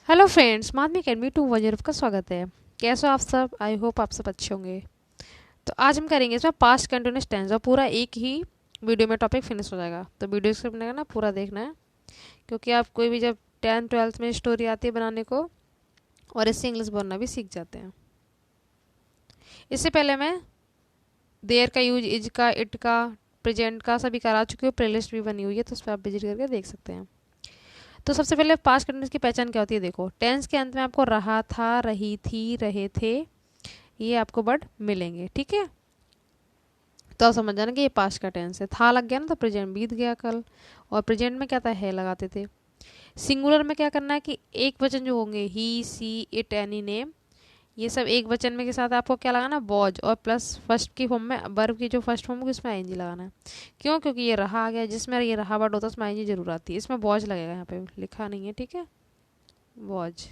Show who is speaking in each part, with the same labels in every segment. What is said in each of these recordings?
Speaker 1: Hello friends, Madhavi academy 210 का स्वागत है। कैसे हो आप सब? आई होप आप सब अच्छे होंगे। तो आज हम करेंगे इसमें पास्ट कंटिन्यूअस टेंस और पूरा एक ही वीडियो में टॉपिक फिनिश हो जाएगा। तो वीडियो स्क्रिप्ट ना पूरा देखना है, क्योंकि आप कोई भी जब 10th 12th में स्टोरी आती है बनाने को, और इससे इंग्लिश बोलना भी सीख जाते हैं। इससे पहले मैं देयर का यूज, इज का, इट का, प्रेजेंट का सभी करा चुकी हूँ। प्लेलिस्ट भी बनी हुई है, तो उस पर आप विजिट करके देख सकते हैं। तो सबसे पहले पास्ट कंटिन्यूअस की पहचान क्या होती है? देखो, टेंस के अंत में आपको रहा था, रही थी, रहे थे, ये आपको वर्ड मिलेंगे। ठीक है, तो आप समझ जाना कि ये पास्ट का टेंस है। था लग गया ना, तो प्रेजेंट बीत गया कल। और प्रेजेंट में क्या था? है लगाते थे। सिंगुलर में क्या करना है कि एक वचन जो होंगे, ही, सी, इट, एनी, नेम, ये सब एक वचन में के साथ आपको क्या लगाना? वॉज, और प्लस फर्स्ट की फॉर्म में, वर्ब की जो फर्स्ट फॉर्म होगी उसमें आईएनजी लगाना है। क्यों? क्योंकि ये रहा आ गया, जिसमें ये रहा वर्ड होता है उसमें आईएनजी जरूर आती है। इसमें वॉज लगेगा, यहाँ पे लिखा नहीं है। ठीक है, वॉज।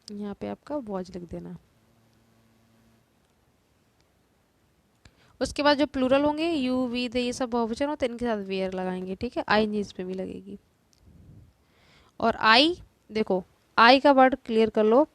Speaker 1: यहाँ पे आपका वॉज लिख देना। उसके बाद जो प्लूरल होंगे, यू, वी, दे, ये सब बहुवचन होते हैं, इनके साथ वेयर लगाएंगे। ठीक है, आईएनजी इस पे भी लगेगी। और आई, देखो, आई का वर्ड क्लियर कर लो।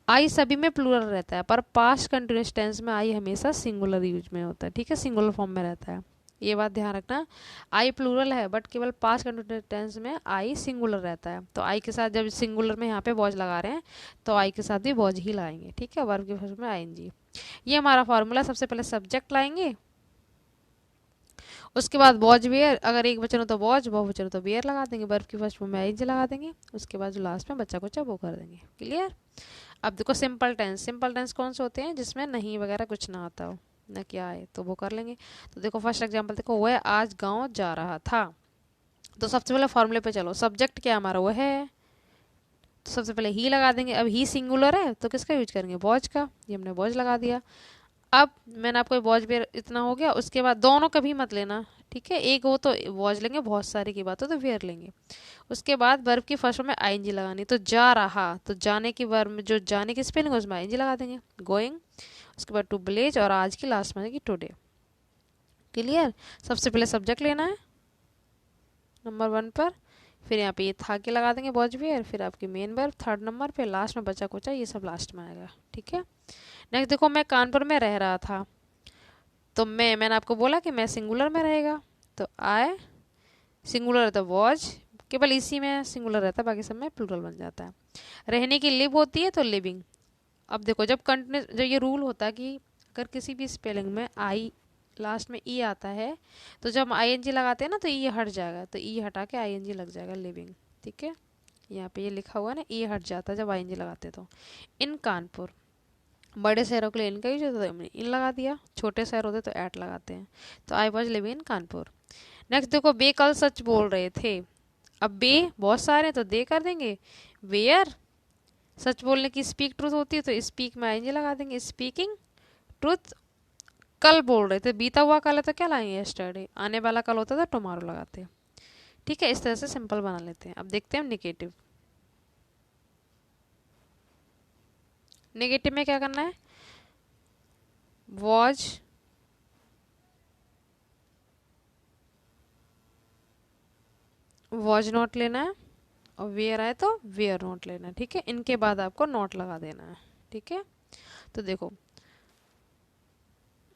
Speaker 1: आई सभी में प्लूरल रहता है, पर पास्ट कंटिन्यूअस टेंस में आई हमेशा सिंगुलर यूज में होता है। ठीक है, सिंगुलर फॉर्म में रहता है, ये बात ध्यान रखना। आई प्लूरल है, बट केवल पास्ट कंटिन्यूअस टेंस में आई सिंगुलर रहता है। तो आई के साथ जब सिंगुलर में यहाँ पे वॉज लगा रहे हैं, तो आई के साथ भी वॉज ही लगाएंगे। ठीक है, वर्ब के फर्स्ट में आईएनजी। ये हमारा फॉर्मूला। सबसे पहले सब्जेक्ट लाएंगे, उसके बाद वॉज वेयर, अगर एक वचन हो तो वॉज, बहुवचन हो तो वेयर लगा देंगे, वर्ब की फर्स्ट फॉर्म में आईएनजी लगा देंगे। उसके बाद जो लास्ट में बच्चा कुचा वो कर देंगे। क्लियर? अब देखो, सिंपल टेंस। सिंपल टेंस कौन से होते हैं? जिसमें नहीं वगैरह कुछ ना आता हो, ना क्या है, तो वो कर लेंगे। तो देखो, फर्स्ट एग्जांपल देखो, वह आज गांव जा रहा था। तो सबसे पहले फॉर्मूले पे चलो। सब्जेक्ट क्या हमारा? वो है, तो सबसे पहले ही लगा देंगे। अब ही सिंगुलर है, तो किसका यूज करेंगे? वॉज का। ये हमने वॉज लगा दिया। अब मैंने आपको वॉज भी इतना हो गया। उसके बाद दोनों कभी मत लेना। ठीक है, एक हो तो वॉज लेंगे, बहुत सारे की बात हो तो वेयर लेंगे। उसके बाद वर्ब की फर्स्ट में आईएनजी लगानी। तो जा रहा, तो जाने की वर्ब में जो जाने की स्पेलिंग है उसमें आईएनजी लगा देंगे, गोइंग। उसके बाद टू विलेज, और आज की लास्ट में आएगी टुडे। क्लियर? सबसे पहले सब्जेक्ट लेना है नंबर 1 पर, फिर यहाँ पे ये था के लगा देंगे वॉज वेयर, फिर आपकी मेन वर्ब थर्ड नंबर पे, लास्ट में बचा कुचा ये सब लास्ट में आएगा। ठीक है, नेक्स्ट देखो, मैं कानपुर में रह रहा था। तो मैंने आपको बोला कि मैं सिंगुलर में रहेगा, तो आई सिंगुलर है तो वॉज, केवल इसी में सिंगुलर रहता है, बाकी सब में प्लूरल बन जाता है। रहने की लिव होती है तो लिविंग। अब देखो, जब कंटिन्यूस, जब ये रूल होता है कि अगर किसी भी स्पेलिंग में आई लास्ट में ई आता है, तो जब हम आईएनजी लगाते हैं ना, तो ई हट जाएगा, तो ई हटा के आईएनजी लग जाएगा, लिविंग। ठीक है, यहाँ पे ये लिखा हुआ है ना, ई हट जाता है जब आईएनजी लगाते हैं। तो इन कानपुर, बड़े शहरों के लिए इनका यूज होता है, हमने इन लगा दिया। छोटे शहर होते तो एट लगाते हैं। तो I was living in Kanpur. Next देखो, बे कल सच बोल रहे थे। अब बे बहुत सारे हैं तो दे कर देंगे। वेयर, सच बोलने की स्पीक ट्रूथ होती है, तो स्पीक में आएंगे लगा देंगे, स्पीकिंग ट्रूथ। कल बोल रहे थे, बीता हुआ कल है तो क्या लाएंगे? यस्टरडे। आने वाला कल होता था, टुमारो लगाते हैं। ठीक है, इस तरह से सिंपल बना लेते हैं। अब देखते हैं निगेटिव। नेगेटिव में क्या करना है? वॉज, वॉज नॉट लेना है, और वेयर आए तो वेयर नॉट लेना है। ठीक है, इनके बाद आपको नॉट लगा देना है। ठीक है, तो देखो,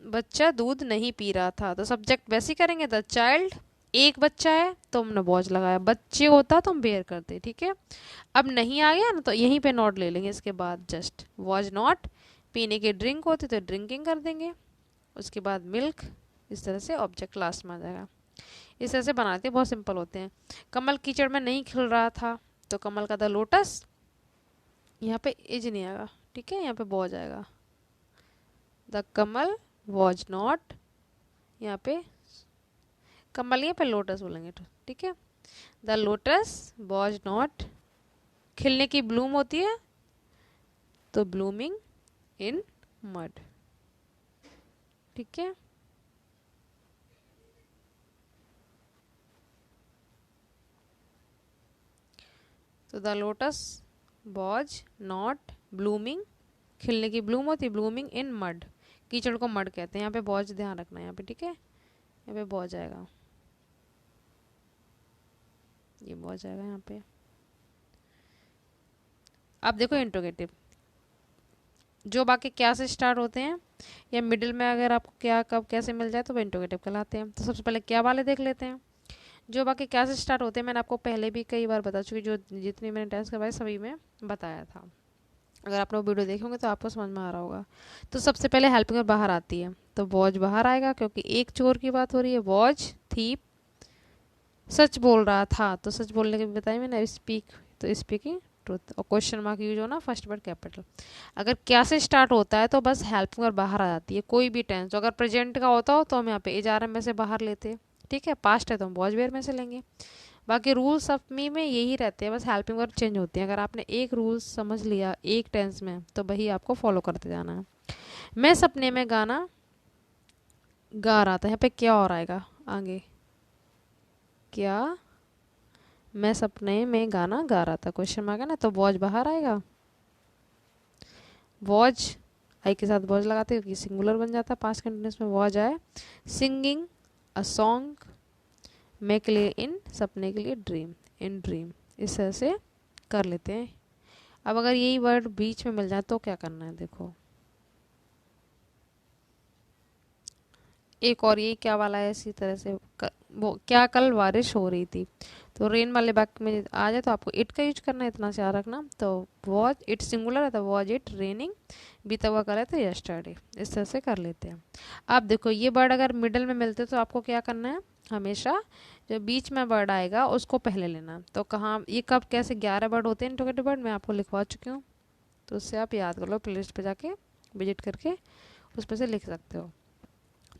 Speaker 1: बच्चा दूध नहीं पी रहा था, तो सब्जेक्ट वैसे ही करेंगे, द चाइल्ड। एक बच्चा है तो हमने वॉज लगाया, बच्चे होता तो हम बेयर करते। ठीक है, अब नहीं आ गया ना, तो यहीं पे नॉट ले लेंगे। इसके बाद जस्ट वॉज नॉट। पीने की ड्रिंक होती तो ड्रिंकिंग कर देंगे। उसके बाद मिल्क। इस तरह से ऑब्जेक्ट लास्ट में आ जाएगा। इस तरह से बनाते हैं, बहुत सिंपल होते हैं। कमल कीचड़ में नहीं खिल रहा था, तो कमल का द लोटस, यहाँ पे इज नहीं आएगा। ठीक है, यहाँ पे वॉज आएगा। द कमल वॉज नॉट, यहाँ पे कमल, यहाँ पे लोटस बोलेंगे। तो ठीक है, द लोटस वॉज नॉट। खिलने की ब्लूम होती है, तो ब्लूमिंग इन मड। ठीक है, तो the lotus was not blooming. खिलने की ब्लूम होती है, ब्लूमिंग इन मड। कीचड़ को मड कहते हैं, यहाँ पे वॉज ध्यान रखना है यहाँ पे। ठीक है, यहाँ पे वॉज आएगा। ये बहुत जाएगा यहाँ पे। अब देखो इंट्रोगेटिव, जो बाकी क्या से स्टार्ट होते हैं या मिडिल में अगर आपको क्या कब कैसे मिल जाए तो वो इंट्रोगेटिव कहलाते हैं। तो सबसे पहले क्या वाले देख लेते हैं। जो बाकी क्या से स्टार्ट होते हैं मैंने आपको पहले भी कई बार बता चुकी, जो जितनी मैंने टेस्ट करवाई सभी में बताया था। अगर आप लोग वीडियो देखोगे तो आपको समझ में आ रहा होगा। तो सबसे पहले हेल्पिंग वर्ब बाहर आती है, तो वॉज बाहर आएगा क्योंकि एक चोर की बात हो रही है। वॉज थीप सच बोल रहा था, तो सच बोलने के बताया मैंने स्पीक, तो स्पीकिंग ट्रुथ। और क्वेश्चन मार्क यूज होना, फर्स्ट वर्ड कैपिटल। अगर क्या से स्टार्ट होता है तो बस हेल्पिंग वर्ब बाहर आ जाती है, कोई भी टेंस। तो अगर प्रेजेंट का होता हो तो हम यहाँ पे इज आर एम में से बाहर लेते, ठीक है। पास्ट है तो हम वॉज वेयर में से लेंगे। बाकी रूल्स ऑफ मी में यही रहते हैं, बस हेल्पिंग वर्ब चेंज होती है। अगर आपने एक रूल समझ लिया एक टेंस में तो वही आपको फॉलो करते जाना है। मैं सपने में गाना गा रहा था, यहाँ पे क्या और आएगा आगे, क्या मैं सपने में गाना गा रहा था, क्वेश्चन मार्क है ना, तो वॉज बाहर आएगा। वॉज आई के साथ वॉज लगाते क्योंकि सिंगुलर बन जाता है, पास्ट कंटिन्यूअस में वॉज आए। सिंगिंग अ सॉन्ग, मैं के लिए इन, सपने के लिए ड्रीम, इन ड्रीम। इस तरह से कर लेते हैं। अब अगर यही वर्ड बीच में मिल जाए तो क्या करना है, देखो एक और ये क्या वाला है इसी तरह से वो क्या कल बारिश हो रही थी, तो रेन वाले वाक्य में आ जाए तो आपको इट का यूज करना है, इतना से याद रखना। तो वॉज इट सिंगुलर है तो वॉज इट रेनिंग, बीता हुआ कल है तो यस्टरडे। इस तरह से कर लेते हैं। अब देखो ये वर्ड अगर मिडल में मिलते तो आपको क्या करना है, हमेशा जो बीच में वर्ड आएगा उसको पहले लेना। तो कहाँ ये कब कैसे 11 वर्ड होते हैं इंट्रोगेटिव वर्ड, मैं आपको लिखवा चुकी हूँ, तो उससे आप याद कर लो, प्लेलिस्ट पे जाके विजिट करके उस पर से लिख सकते हो।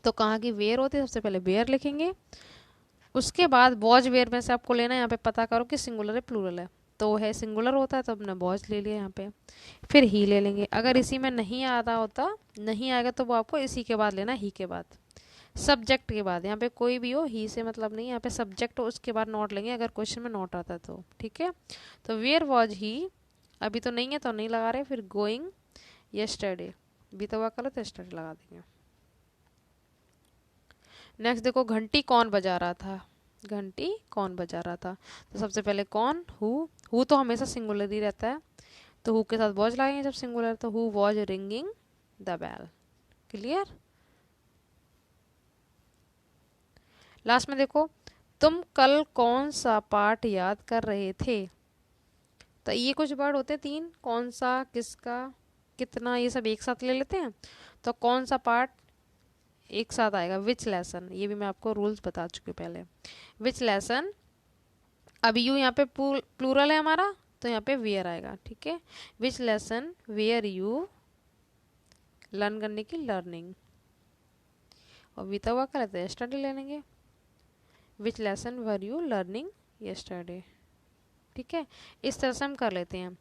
Speaker 1: तो कहाँ की वेयर होती है, सबसे पहले वेयर लिखेंगे, उसके बाद वॉज वेयर में से आपको लेना है, यहाँ पे पता करो कि सिंगुलर है प्लूरल है, तो है सिंगुलर होता है तो हमने वॉज ले लिया यहाँ पे। फिर ही ले लेंगे, अगर इसी में नहीं आता होता नहीं आएगा तो वो आपको इसी के बाद लेना, ही के बाद, सब्जेक्ट के बाद। यहाँ पे कोई भी हो ही से मतलब नहीं, यहाँ पे सब्जेक्ट हो उसके बाद नॉट लेंगे अगर क्वेश्चन में नॉट आता तो, ठीक है। तो वेयर वॉज ही, अभी तो नहीं है तो नहीं लगा रहे। फिर गोइंग यस्टरडे, बीता हुआ कल तो यस्टरडे लगा देंगे। नेक्स्ट देखो घंटी कौन बजा रहा था, घंटी कौन बजा रहा था, तो सबसे पहले कौन, हु तो हमेशा सिंगुलर ही रहता है, तो हु के साथ वॉज लगाएंगे जब सिंगुलर, तो who was ringing the bell. Clear. Last में देखो तुम कल कौन सा पाठ याद कर रहे थे, तो ये कुछ वर्ड होते हैं तीन, कौन सा, किसका, कितना, ये सब एक साथ ले लेते हैं। तो कौन सा पाठ एक साथ आएगा, विच लेसन, ये भी मैं आपको रूल्स बता चुकी हूँ पहले। विच लेसन, अब यू यहाँ पे प्लूरल है हमारा तो यहाँ पे वेयर आएगा, ठीक है। Which lesson were you learn करने की, लर्निंग, और बीता हुआ कल है यस्टरडे ले लेंगे। विच lesson were you learning yesterday, ठीक है। इस तरह से हम कर लेते हैं।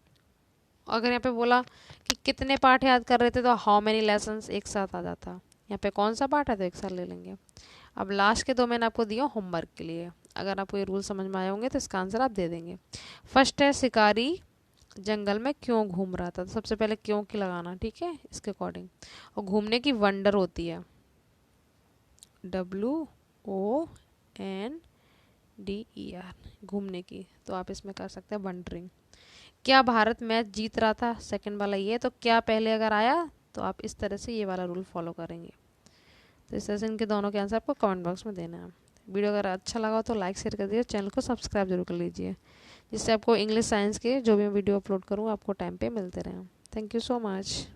Speaker 1: अगर यहाँ पे बोला कि कितने पाठ याद कर रहे थे तो हाउ मेनी लेसन्स एक साथ आ जाता, यहाँ पे कौन सा पाठ है तो एक साथ ले लेंगे। अब लास्ट के दो मैंने आपको दिया होमवर्क के लिए, अगर आपको ये रूल समझ में आए होंगे तो इसका आंसर आप दे देंगे। फर्स्ट है शिकारी जंगल में क्यों घूम रहा था, तो सबसे पहले क्यों की लगाना, ठीक है, इसके अकॉर्डिंग। और घूमने की वंडर होती है WONDER, घूमने की, तो आप इसमें कर सकते हैं वंडरिंग। क्या भारत मैच जीत रहा था, सेकंड वाला ये, तो क्या पहले अगर आया तो आप इस तरह से ये वाला रूल फॉलो करेंगे। तो इस तरह से इनके दोनों के आंसर आपको कमेंट बॉक्स में देना है। वीडियो अगर अच्छा लगा हो तो लाइक शेयर कर दीजिए, चैनल को सब्सक्राइब जरूर कर लीजिए, जिससे आपको इंग्लिश साइंस के जो भी मैं वीडियो अपलोड करूँ आपको टाइम पे मिलते रहें। Thank you so much.